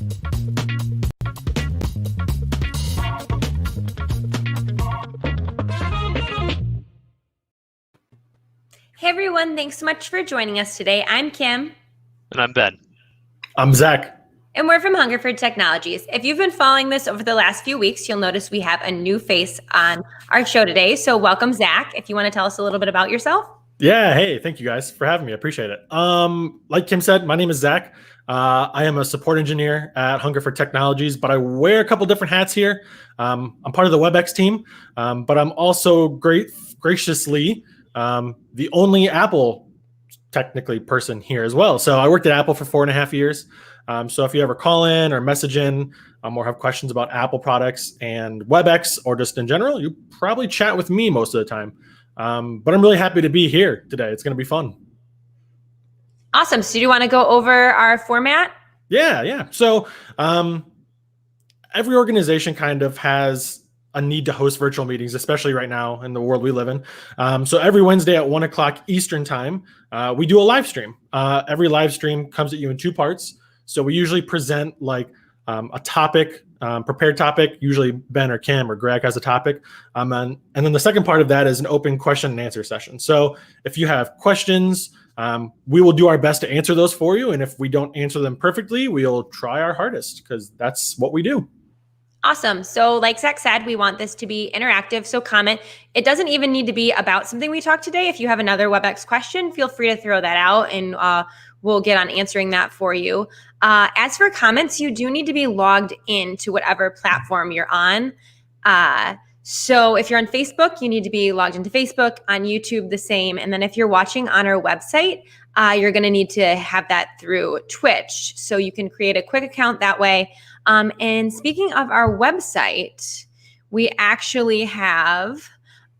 Hey everyone, thanks so much for joining us today. I'm Kim. And I'm Ben. I'm Zach. And we're from Hungerford Technologies. If you've been following this over the last few weeks, you'll notice we have a new face on our show today. So welcome, Zach. If you want to tell us a little bit about yourself. Yeah, hey, thank you guys for having me. I appreciate it. Like Kim said, my name is Zach. I am a support engineer at Hungerford Technologies, but I wear a couple different hats here. I'm part of the Webex team, but I'm also graciously the only Apple technically person here as well. So I worked at Apple for 4.5 years. So if you ever call in or message in or have questions about Apple products and Webex or just in general, you probably chat with me most of the time. But I'm really happy to be here today. It's going to be fun. Awesome. So do you want to go over our format? Yeah. So every organization kind of has a need to host virtual meetings, especially right now in the world we live in. So every Wednesday at 1 o'clock Eastern time, we do a live stream. Every live stream comes at you in 2 parts. So we usually present like a topic, prepared topic. Usually Ben or Kim or Greg has a topic. And then the second part of that is an open question and answer session. So if you have questions, we will do our best to answer those for you. And if we don't answer them perfectly, we'll try our hardest because that's what we do. Awesome. So like Zach said, we want this to be interactive. So comment. It doesn't even need to be about something we talked today. If you have another Webex question, feel free to throw that out and we'll get on answering that for you. As for comments, you do need to be logged in to whatever platform you're on. So if you're on Facebook, you need to be logged into Facebook. On YouTube, the same. And then if you're watching on our website, you're going to need to have that through Twitch. So you can create a quick account that way. And speaking of our website, we actually have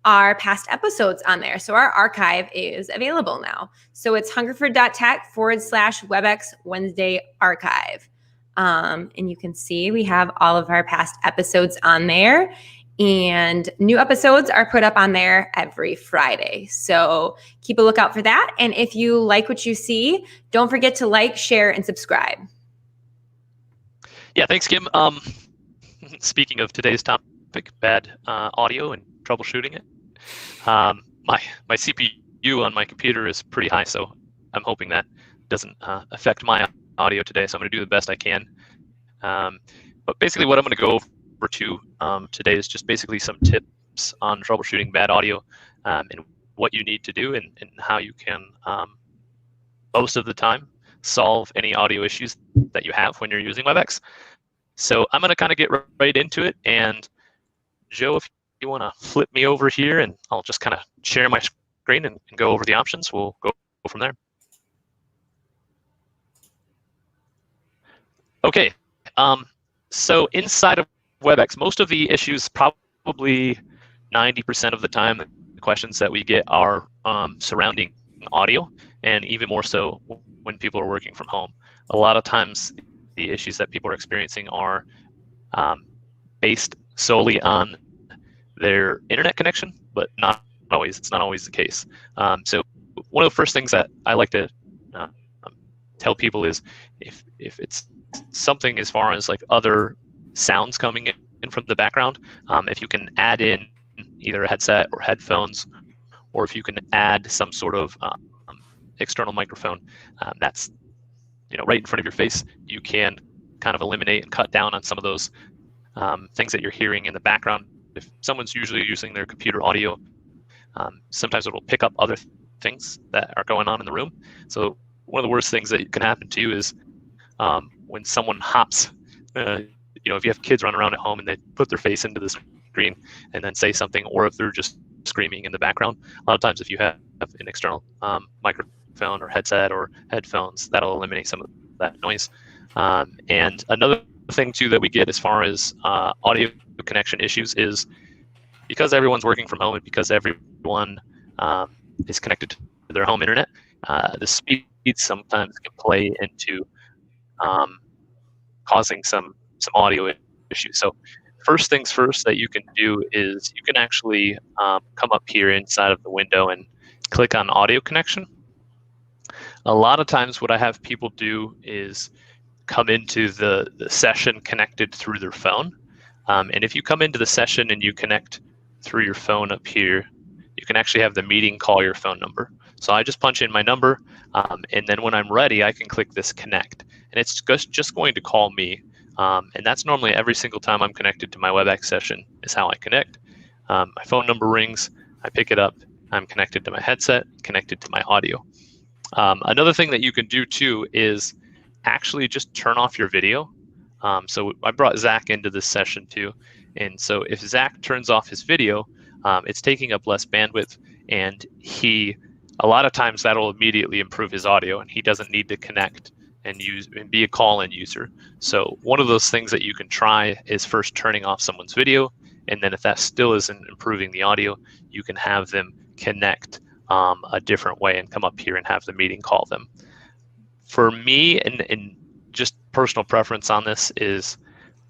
our past episodes on there. So our archive is available now. So it's hungerford.tech/Webex Wednesday archive. And you can see we have all of our past episodes on there. And new episodes are put up on there every Friday. So keep a lookout for that. And if you like what you see, don't forget to like, share, and subscribe. Yeah, thanks, Kim. Speaking of today's topic, bad audio and troubleshooting it, my CPU on my computer is pretty high, so I'm hoping that doesn't affect my audio today. So I'm going to do the best I can. But basically, what I'm going to go over to today is just basically some tips on troubleshooting bad audio and what you need to do and how you can most of the time solve any audio issues that you have when you're using Webex. So I'm going to kind of get right into it. And Joe, if you want to flip me over here and I'll just kind of share my screen and go over the options, we'll go from there. Okay. So inside of Webex, most of the issues, probably 90% of the time, the questions that we get are surrounding audio, and even more so when people are working from home. A lot of times the issues that people are experiencing are based solely on their internet connection, but not always. It's not always the case. So one of the first things that I like to tell people is if it's something as far as like other sounds coming in from the background, if you can add in either a headset or headphones, or if you can add some sort of external microphone that's right in front of your face, you can kind of eliminate and cut down on some of those things that you're hearing in the background. If someone's usually using their computer audio, sometimes it will pick up other things that are going on in the room. So one of the worst things that can happen to you is when someone hops, if you have kids running around at home and they put their face into the screen and then say something, or if they're just screaming in the background. A lot of times if you have an external microphone or headset or headphones, that'll eliminate some of that noise. And another thing too that we get as far as audio connection issues is because everyone's working from home and because everyone is connected to their home internet, the speed sometimes can play into causing some audio issues. So first things first that you can do is you can actually come up here inside of the window and click on audio connection. A lot of times what I have people do is come into the session connected through their phone. And if you come into the session and you connect through your phone up here, you can actually have the meeting call your phone number. So I just punch in my number, and then when I'm ready, I can click this connect. And it's just going to call me. And that's normally every single time I'm connected to my WebEx session is how I connect. My phone number rings, I pick it up, I'm connected to my headset, connected to my audio. Another thing that you can do too is actually just turn off your video. So I brought Zach into this session too. And so if Zach turns off his video, it's taking up less bandwidth, and a lot of times that'll immediately improve his audio, and he doesn't need to connect and be a call-in user. So one of those things that you can try is first turning off someone's video, and then if that still isn't improving the audio, you can have them connect a different way and come up here and have the meeting call them. For me, and just personal preference on this is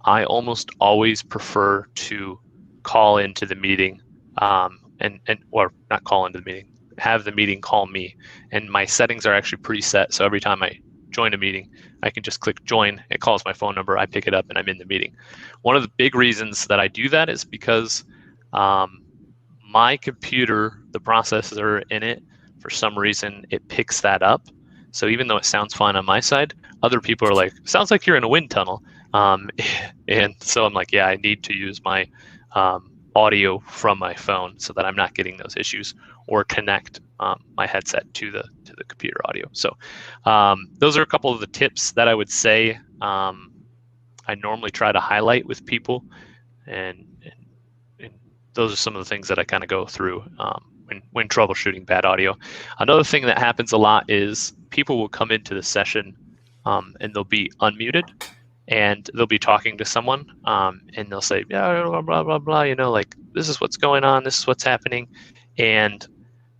I almost always prefer to call into the meeting or not call into the meeting, have the meeting call me. And my settings are actually preset. So every time I join a meeting, I can just click join. It calls my phone number. I pick it up and I'm in the meeting. One of the big reasons that I do that is because my computer, the processor in it, for some reason, it picks that up. So even though it sounds fine on my side, other people are like, sounds like you're in a wind tunnel. And so I'm like, yeah, I need to use my audio from my phone so that I'm not getting those issues, or connect my headset to the computer audio. So those are a couple of the tips that I would say I normally try to highlight with people, and those are some of the things that I kind of go through when troubleshooting bad audio. Another thing that happens a lot is people will come into the session and they'll be unmuted, and they'll be talking to someone, and they'll say, yeah, blah, blah, blah, blah, like, this is what's going on, this is what's happening. And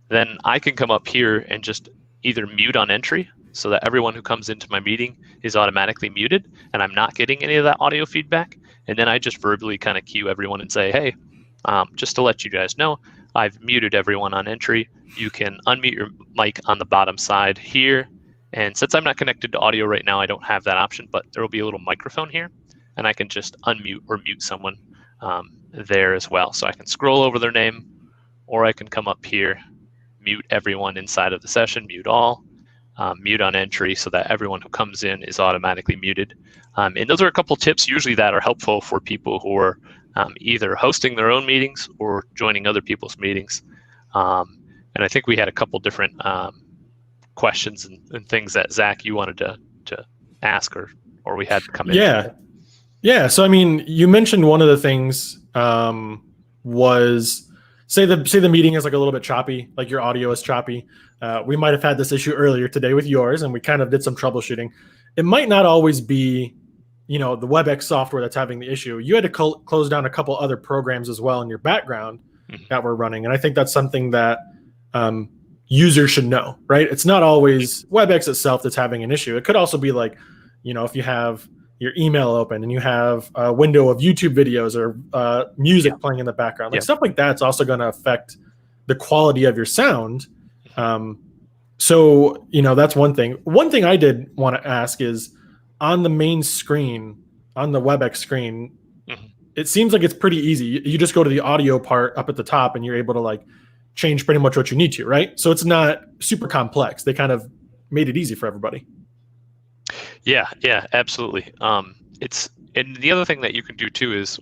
then I can come up here and just either mute on entry so that everyone who comes into my meeting is automatically muted and I'm not getting any of that audio feedback. And then I just verbally kind of cue everyone and say, hey, just to let you guys know, I've muted everyone on entry. You can unmute your mic on the bottom side here. And since I'm not connected to audio right now, I don't have that option, but there will be a little microphone here, and I can just unmute or mute someone there as well. So I can scroll over their name, or I can come up here, mute everyone inside of the session, mute all, mute on entry so that everyone who comes in is automatically muted. And those are a couple tips usually that are helpful for people who are either hosting their own meetings or joining other people's meetings. And I think we had a couple different questions and things that Zach, you wanted to ask or we had come in. Yeah. So I mean, you mentioned one of the things was say the meeting is like a little bit choppy, like your audio is choppy. We might have had this issue earlier today with yours, and we kind of did some troubleshooting. It might not always be, the WebEx software that's having the issue. You had to close down a couple other programs as well in your background that were running, and I think that's something that users should know, right? It's not always WebEx itself that's having an issue. It could also be like, if you have your email open and you have a window of YouTube videos or music playing in the background, like stuff like that's also going to affect the quality of your sound. So, that's one thing. One thing I did want to ask is on the main screen, on the WebEx screen, it seems like it's pretty easy. You just go to the audio part up at the top and you're able to like change pretty much what you need to, right? So it's not super complex. They kind of made it easy for everybody. Yeah, absolutely. And the other thing that you can do too is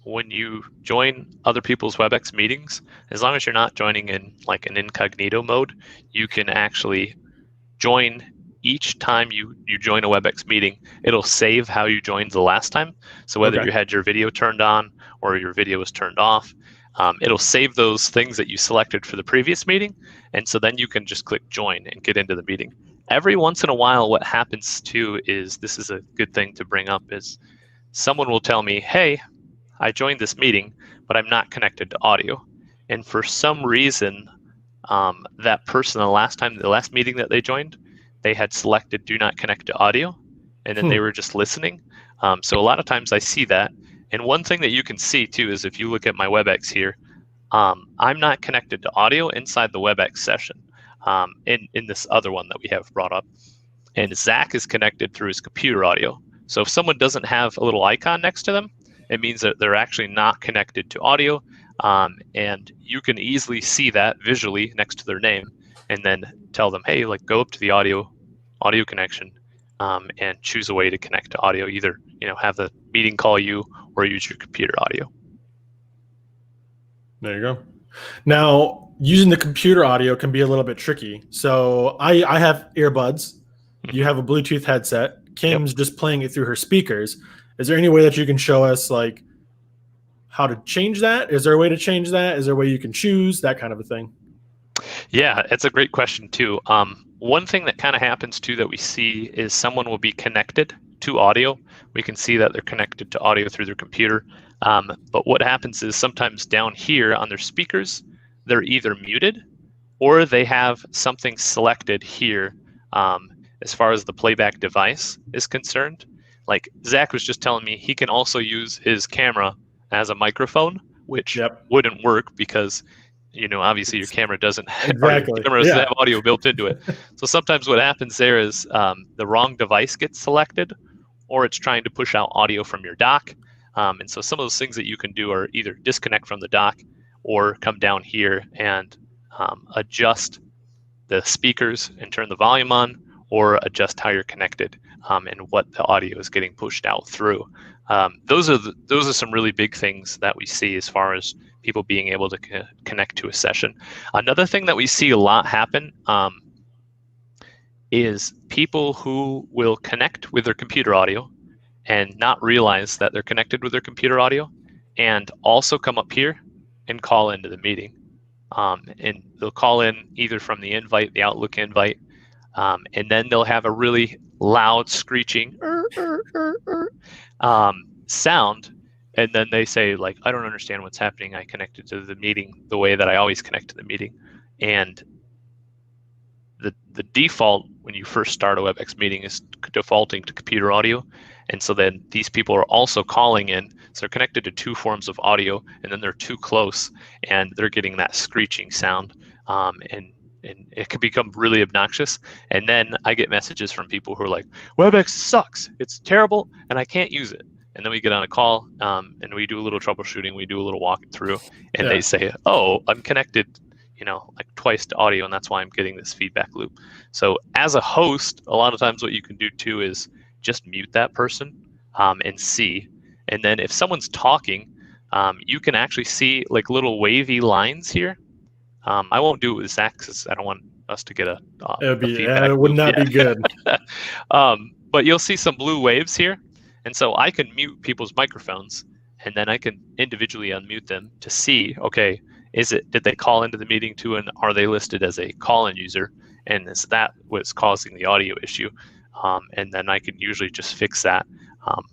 when you join other people's WebEx meetings, as long as you're not joining in like an incognito mode, you can actually join each time you join a WebEx meeting. It'll save how you joined the last time. So whether you had your video turned on or your video was turned off, it'll save those things that you selected for the previous meeting. And so then you can just click join and get into the meeting. Every once in a while, what happens too is, this is a good thing to bring up, is someone will tell me, hey, I joined this meeting, but I'm not connected to audio. And for some reason, that person, the last meeting that they joined, they had selected do not connect to audio, and then they were just listening. So a lot of times I see that. And one thing that you can see too is if you look at my WebEx here, I'm not connected to audio inside the WebEx session in this other one that we have brought up. and Zach is connected through his computer audio. So if someone doesn't have a little icon next to them, it means that they're actually not connected to audio, and you can easily see that visually next to their name, and then tell them, hey, like go up to the audio connection, and choose a way to connect to audio. Either have the meeting call you or use your computer audio. There you go. Now, using the computer audio can be a little bit tricky. So I have earbuds. You have a Bluetooth headset. Kim's just playing it through her speakers. Is there any way that you can show us like how to change that? Is there a way to change that? Is there a way you can choose that kind of a thing? Yeah, it's a great question too. One thing that kind of happens too that we see is someone will be connected to audio. We can see that they're connected to audio through their computer. But what happens is sometimes down here on their speakers, they're either muted or they have something selected here as far as the playback device is concerned. Like Zach was just telling me, he can also use his camera as a microphone, which wouldn't work because obviously your camera doesn't have audio built into it. So sometimes what happens there is the wrong device gets selected, or it's trying to push out audio from your dock. And so some of those things that you can do are either disconnect from the dock or come down here and adjust the speakers and turn the volume on, or adjust how you're connected and what the audio is getting pushed out through. Those are some really big things that we see as far as people being able to connect to a session. Another thing that we see a lot happen is people who will connect with their computer audio and not realize that they're connected with their computer audio, and also come up here and call into the meeting. And they'll call in either from the invite, the Outlook invite, and then they'll have a really loud screeching sound. And then they say, like, I don't understand what's happening. I connected to the meeting the way that I always connect to the meeting. And the default when you first start a Webex meeting is defaulting to computer audio. And so then these people are also calling in. So they're connected to two forms of audio, and then they're too close and they're getting that screeching sound. And it can become really obnoxious. And then I get messages from people who are like, Webex sucks. It's terrible and I can't use it. And then we get on a call and we do a little troubleshooting. We do a little walking through, and they say, oh, I'm connected, like twice to audio, and that's why I'm getting this feedback loop. So as a host, a lot of times what you can do too is just mute that person and see. And then if someone's talking, you can actually see like little wavy lines here. I won't do it with Zach because I don't want us to get a feedback it would not be good. But you'll see some blue waves here. And so I can mute people's microphones, and then I can individually unmute them to see, okay, did they call into the meeting too, and are they listed as a call-in user? And is that what's causing the audio issue? And then I can usually just fix that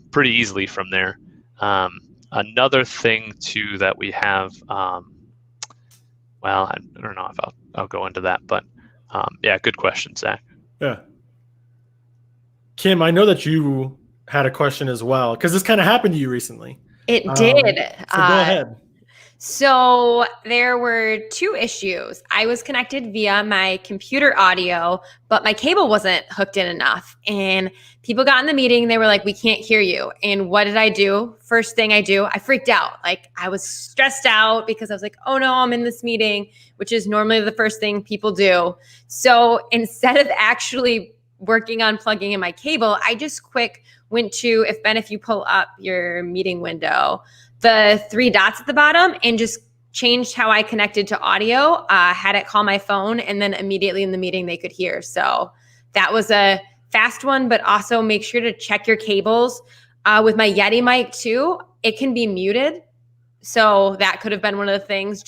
pretty easily from there. Another thing too that we have, well, I don't know if I'll go into that, but good question, Zach. Yeah. Kim, I know that you had a question as well, because this kind of happened to you recently. It did. So go ahead. So there were two issues. I was connected via my computer audio, but my cable wasn't hooked in enough. And people got in the meeting, they were like, we can't hear you. And what did I do? First thing I do, I freaked out. Like I was stressed out because I was like, oh no, I'm in this meeting, which is normally the first thing people do. So instead of actually working on plugging in my cable, I just went to, if you pull up your meeting window, the three dots at the bottom, and just changed how I connected to audio, had it call my phone, and then immediately in the meeting they could hear. So that was a fast one, but also make sure to check your cables. With my Yeti mic too, it can be muted. So that could have been one of the things.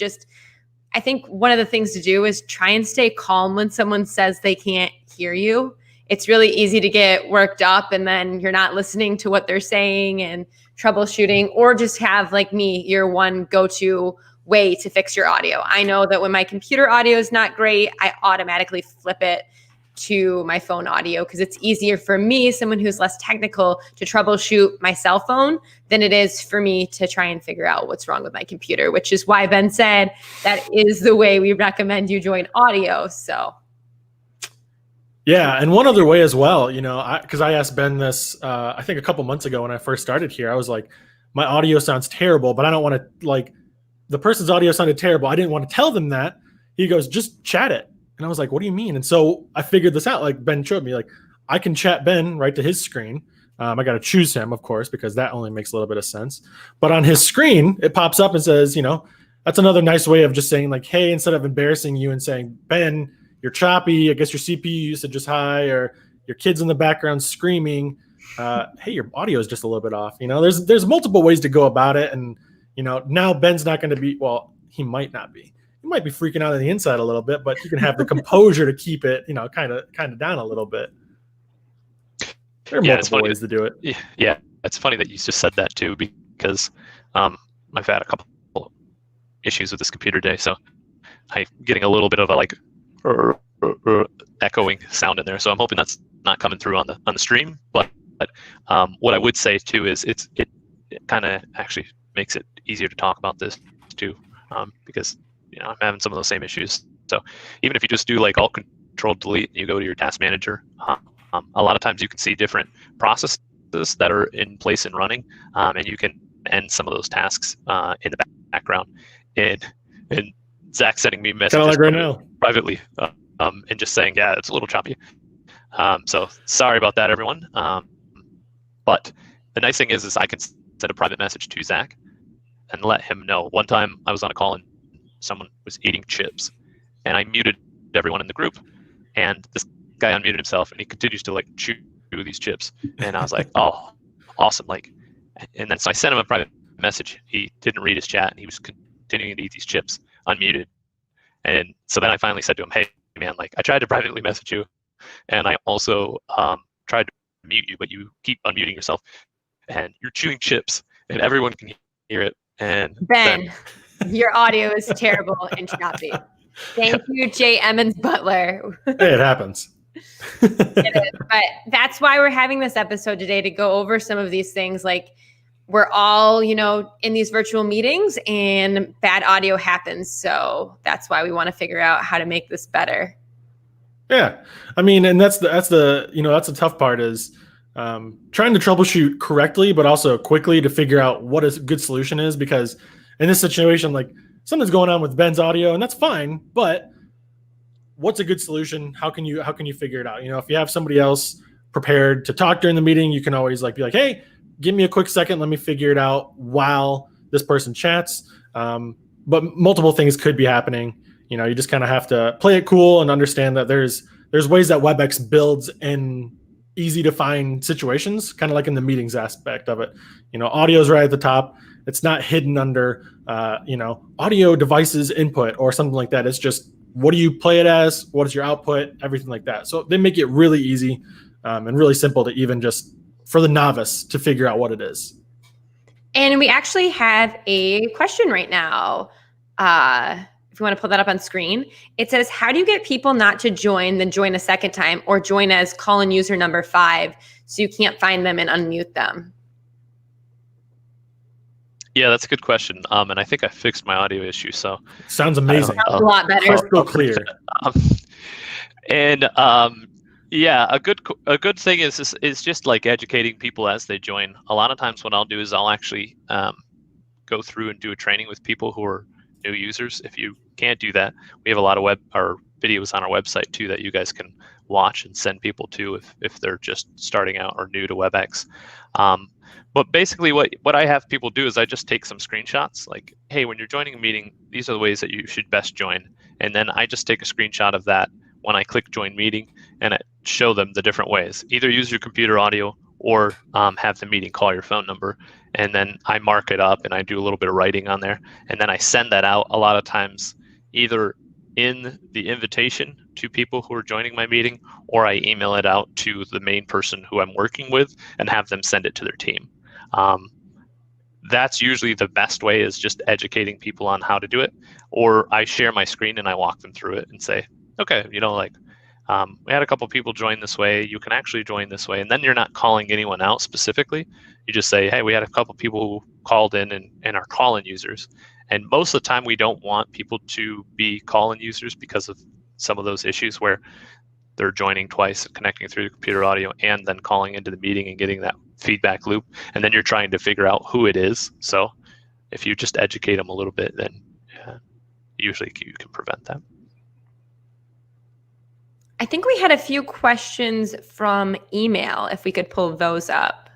I think one of the things to do is try and stay calm when someone says they can't hear you. It's really easy to get worked up, and then you're not listening to what they're saying and troubleshooting, or just have, like me, your one go-to way to fix your audio. I know that when my computer audio is not great, I automatically flip it to my phone audio because it's easier for me, someone who's less technical, to troubleshoot my cell phone than it is for me to try and figure out what's wrong with my computer, which is why Ben said that is the way we recommend you join audio. So Yeah, and one other way as well, because I asked Ben this, I think a couple months ago when I first started here, I was like, my audio sounds terrible, but I don't want to, like, the person's audio sounded terrible. I didn't want to tell them that. He goes, just chat it. And I was like, what do you mean? And so I figured this out. Like Ben showed me, like, I can chat Ben right to his screen. I got to choose him, of course, because that only makes a little bit of sense. But on his screen, it pops up and says, that's another nice way of just saying, like, hey, instead of embarrassing you and saying, Ben, you're choppy, I guess your CPU usage is high, or your kid's in the background screaming, hey, your audio is just a little bit off. There's multiple ways to go about it. And, now Ben's not going to be, well, he might not be. He might be freaking out on the inside a little bit, but he can have the composure to keep it, kind of down a little bit. There are multiple ways to do it. Yeah, it's funny that you just said that too, because I've had a couple issues with this computer today, so I'm getting a little bit of a echoing sound in there. So I'm hoping that's not coming through on the stream. But what I would say too is it kind of actually makes it easier to talk about this too, because I'm having some of those same issues. So even if you just do like alt control delete and you go to your task manager, a lot of times you can see different processes that are in place and running, and you can end some of those tasks in the background. And Zach sending me messages like right now privately, and just saying, yeah, it's a little choppy. So sorry about that, everyone. But the nice thing is I can send a private message to Zach and let him know. One time I was on a call and someone was eating chips, and I muted everyone in the group, and this guy unmuted himself, and he continues to like chew these chips, and I was like, oh, awesome. And then so I sent him a private message. He didn't read his chat, and he was continuing to eat these chips unmuted. And so then I finally said to him, hey man, like, I tried to privately message you, and I also tried to mute you, but you keep unmuting yourself, and you're chewing chips, and everyone can hear it. And Ben, your audio is terrible and choppy. Thank you, J. Emmons Butler. Hey, it happens. It is, but that's why we're having this episode today, to go over some of these things. Like, we're all, in these virtual meetings, and bad audio happens. So that's why we want to figure out how to make this better. Yeah. I mean, and that's the tough part is trying to troubleshoot correctly, but also quickly to figure out what a good solution is. Because in this situation, like, something's going on with Ben's audio, and that's fine, but what's a good solution? How can you figure it out? If you have somebody else prepared to talk during the meeting, you can always be like, hey, give me a quick second. Let me figure it out while this person chats. But multiple things could be happening. You just kind of have to play it cool and understand that there's ways that Webex builds in easy to find situations, kind of like in the meetings aspect of it. Audio is right at the top. It's not hidden under, audio devices input or something like that. It's just, what do you play it as? What is your output? Everything like that. So they make it really easy and really simple to even just for the novice to figure out what it is. And we actually have a question right now. If you want to pull that up on screen, it says, how do you get people not to join, then join a second time, or join as call-in user number 5 so you can't find them and unmute them? Yeah, that's a good question. And I think I fixed my audio issue. So sounds amazing. Sounds a lot better. Crystal clear. Yeah, a good thing is just like educating people as they join. A lot of times what I'll do is I'll actually go through and do a training with people who are new users. If you can't do that, we have a lot of videos on our website too that you guys can watch and send people to if they're just starting out or new to WebEx. But basically what I have people do is I just take some screenshots, like, hey, when you're joining a meeting, these are the ways that you should best join. And then I just take a screenshot of that when I click join meeting, and I show them the different ways. Either use your computer audio or have the meeting call your phone number. And then I mark it up and I do a little bit of writing on there. And then I send that out a lot of times either in the invitation to people who are joining my meeting, or I email it out to the main person who I'm working with and have them send it to their team. That's usually the best way, is just educating people on how to do it. Or I share my screen and I walk them through it and say, okay, we had a couple people join this way, you can actually join this way. And then you're not calling anyone out specifically. You just say, hey, we had a couple people who called in and are call-in users. And most of the time we don't want people to be call-in users because of some of those issues where they're joining twice, connecting through the computer audio, and then calling into the meeting and getting that feedback loop. And then you're trying to figure out who it is. So if you just educate them a little bit, then usually you can prevent that. I think we had a few questions from email, if we could pull those up.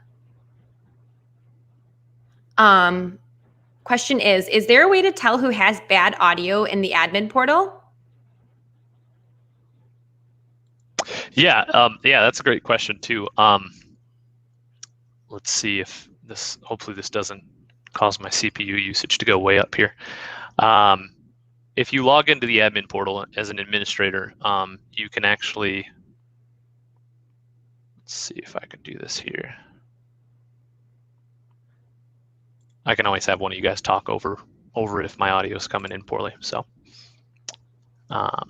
Question is there a way to tell who has bad audio in the admin portal? Yeah, that's a great question too. Let's see if this, hopefully this doesn't cause my CPU usage to go way up here. If you log into the admin portal as an administrator, you can actually, let's see if I can do this here. I can always have one of you guys talk over it if my audio is coming in poorly. So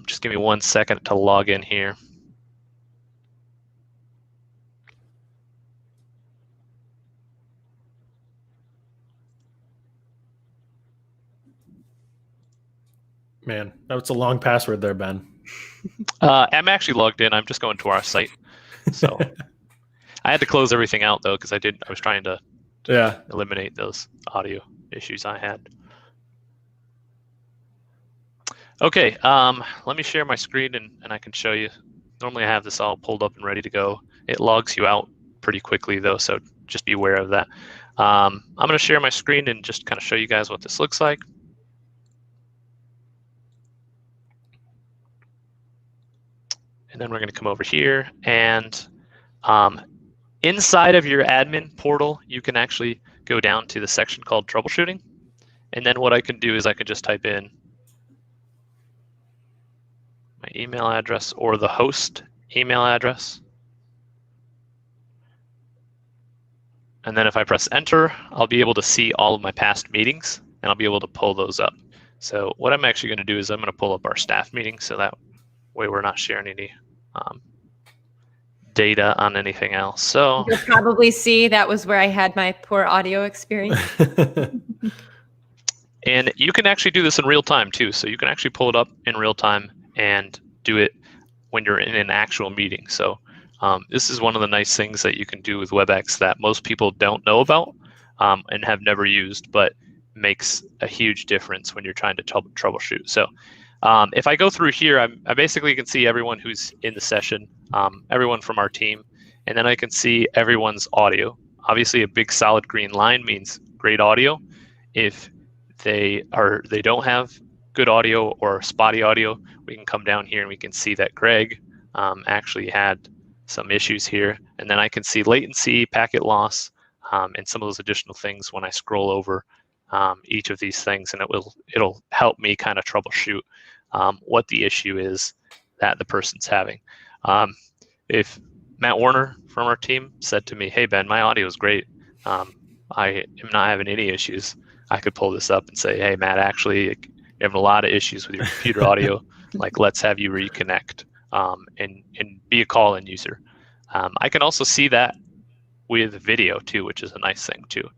just give me 1 second to log in here. Man, that's a long password there, Ben. I'm actually logged in. I'm just going to our site. So I had to close everything out though, because I was trying to eliminate those audio issues I had. Okay, let me share my screen and I can show you. Normally I have this all pulled up and ready to go. It logs you out pretty quickly though, so just be aware of that. I'm going to share my screen and just kind of show you guys what this looks like. And then we're going to come over here, and inside of your admin portal, you can actually go down to the section called Troubleshooting. And then what I can do is I can just type in my email address or the host email address. And then if I press enter, I'll be able to see all of my past meetings, and I'll be able to pull those up. So what I'm actually going to do is I'm going to pull up our staff meetings, so that way we're not sharing any data on anything else. So you'll probably see that was where I had my poor audio experience. And you can actually do this in real time too. So you can actually pull it up in real time and do it when you're in an actual meeting. So this is one of the nice things that you can do with WebEx that most people don't know about and have never used, but makes a huge difference when you're trying to troubleshoot. So if I go through here, I basically can see everyone who's in the session, everyone from our team, and then I can see everyone's audio. Obviously, a big solid green line means great audio. If they don't have good audio or spotty audio, we can come down here and we can see that Greg actually had some issues here. And then I can see latency, packet loss, and some of those additional things when I scroll over each of these things, and it'll help me kind of troubleshoot what the issue is that the person's having. If Matt Warner from our team said to me, "Hey Ben, my audio is great. I am not having any issues," I could pull this up and say, "Hey Matt, actually you're having a lot of issues with your computer audio. Like, let's have you reconnect and be a call-in user." I can also see that with video too, which is a nice thing too.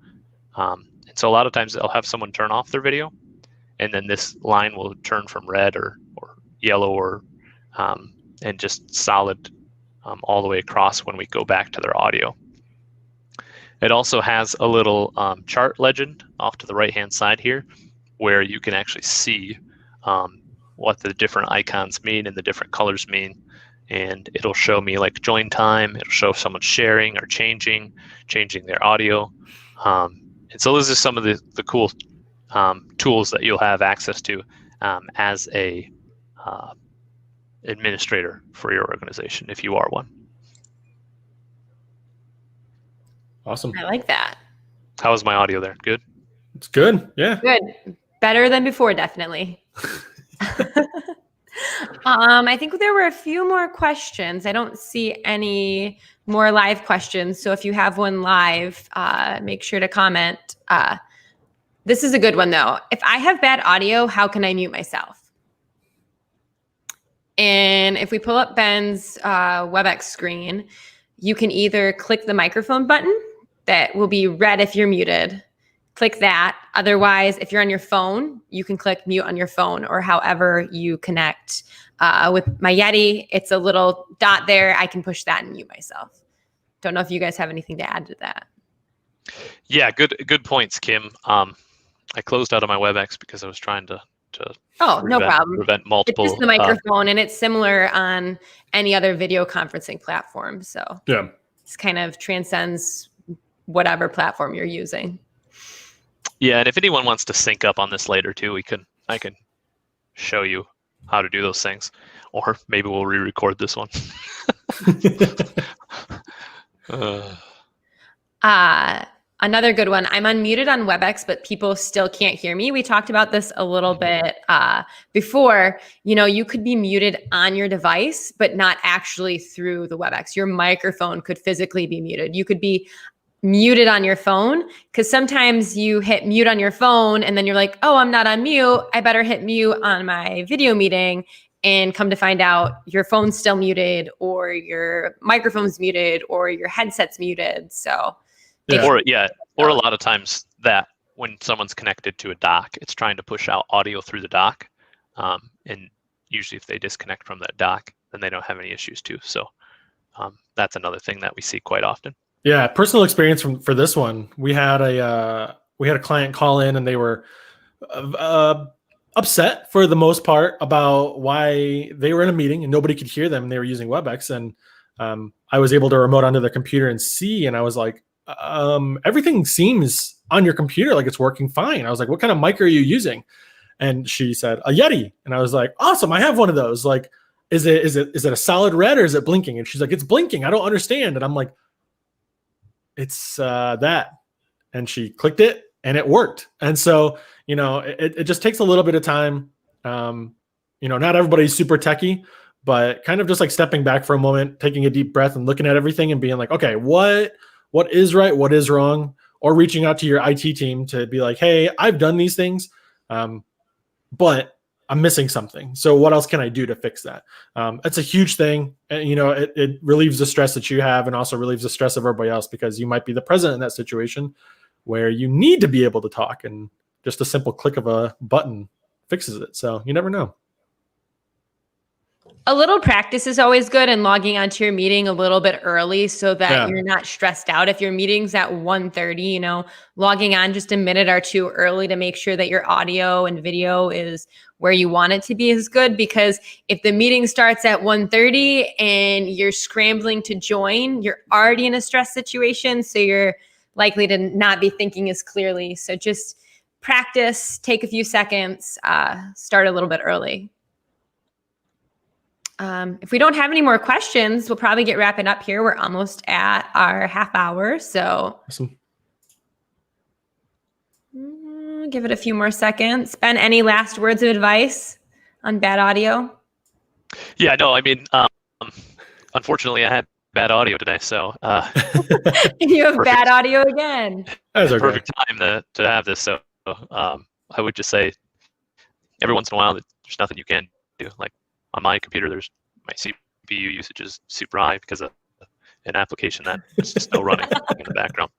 And so a lot of times I'll have someone turn off their video, and then this line will turn from red or yellow or and just solid all the way across when we go back to their audio. It also has a little chart legend off to the right-hand side here, where you can actually see what the different icons mean and the different colors mean. And it'll show me like join time. It'll show if someone's sharing or changing their audio. And so those are some of the cool tools that you'll have access to as a administrator for your organization, if you are one. Awesome. I like that. How is my audio there? Good? It's good. Yeah. Good. Better than before, definitely. I think there were a few more questions. I don't see any more live questions. So if you have one live, make sure to comment. This is a good one though. If I have bad audio, how can I mute myself? And if we pull up Ben's WebEx screen, you can either click the microphone button that will be red if you're muted. click that. Otherwise, if you're on your phone, you can click mute on your phone or however you connect. With my Yeti, it's a little dot there. I can push that and mute myself. Don't know if you guys have anything to add to that. Yeah, good points, Kim. I closed out of my WebEx because I was trying to no problem. prevent multiple. It's just the microphone, and it's similar on any other video conferencing platform. So yeah, this kind of transcends whatever platform you're using. Yeah, and if anyone wants to sync up on this later too, I can show you how to do those things, or maybe we'll re-record this one. Another good one. I'm unmuted on WebEx, but people still can't hear me. We talked about this a little bit before. You could be muted on your device, but not actually through the WebEx. Your microphone could physically be muted. You could be muted on your phone, because sometimes you hit mute on your phone and then you're like, oh, I'm not on mute. I better hit mute on my video meeting, and come to find out your phone's still muted, or your microphone's muted, or your headset's muted. So or a lot of times that when someone's connected to a dock, it's trying to push out audio through the dock. And usually if they disconnect from that dock, then they don't have any issues too. So that's another thing that we see quite often. Yeah, personal experience for this one. We had a client call in, and they were upset for the most part about why they were in a meeting and nobody could hear them, and they were using WebEx. And I was able to remote onto their computer and see, and I was like, everything seems on your computer like it's working fine. I was like, what kind of mic are you using? And she said, a Yeti. And I was like, awesome, I have one of those. Like, is it a solid red, or is it blinking? And she's like, it's blinking. I don't understand. And I'm like, it's that. And she clicked it and it worked. And so, it just takes a little bit of time. Not everybody's super techie, but kind of just like stepping back for a moment, taking a deep breath and looking at everything and being like, okay, what is right? What is wrong? Or reaching out to your IT team to be like, hey, I've done these things, but I'm missing something. So what else can I do to fix that? It's a huge thing. And, it relieves the stress that you have, and also relieves the stress of everybody else, because you might be the president in that situation where you need to be able to talk, and just a simple click of a button fixes it. So you never know. A little practice is always good, and logging onto your meeting a little bit early so that you're not stressed out. If your meeting's at 1:30, logging on just a minute or two early to make sure that your audio and video is where you want it to be is good, because if the meeting starts at 1:30 and you're scrambling to join, you're already in a stress situation, so you're likely to not be thinking as clearly. So just practice, take a few seconds, start a little bit early. If we don't have any more questions, we'll probably get wrapping up here. We're almost at our half hour. So awesome. Give it a few more seconds. Ben, any last words of advice on bad audio? Yeah, no, I mean, unfortunately I had bad audio today. So you have bad audio again. Perfect time to have this. So I would just say every once in a while, there's nothing you can do. Like, on my computer, my CPU usage is super high because of an application that is still running in the background.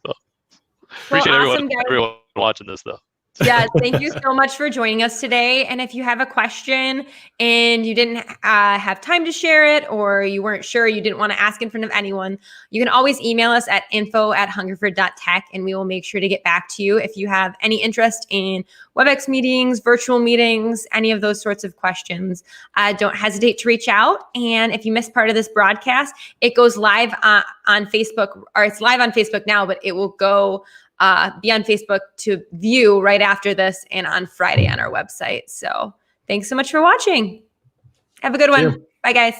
So appreciate everyone watching this, though. Yeah, thank you so much for joining us today. And if you have a question and you didn't have time to share it, or you weren't sure, you didn't want to ask in front of anyone, you can always email us at info@hungerford.tech, and we will make sure to get back to you. If you have any interest in WebEx meetings, virtual meetings, any of those sorts of questions, don't hesitate to reach out. And if you missed part of this broadcast, it goes live on Facebook, or it's live on Facebook now, but it will go be on Facebook to view right after this, and on Friday on our website. So thanks so much for watching. Have a good one. Bye, guys.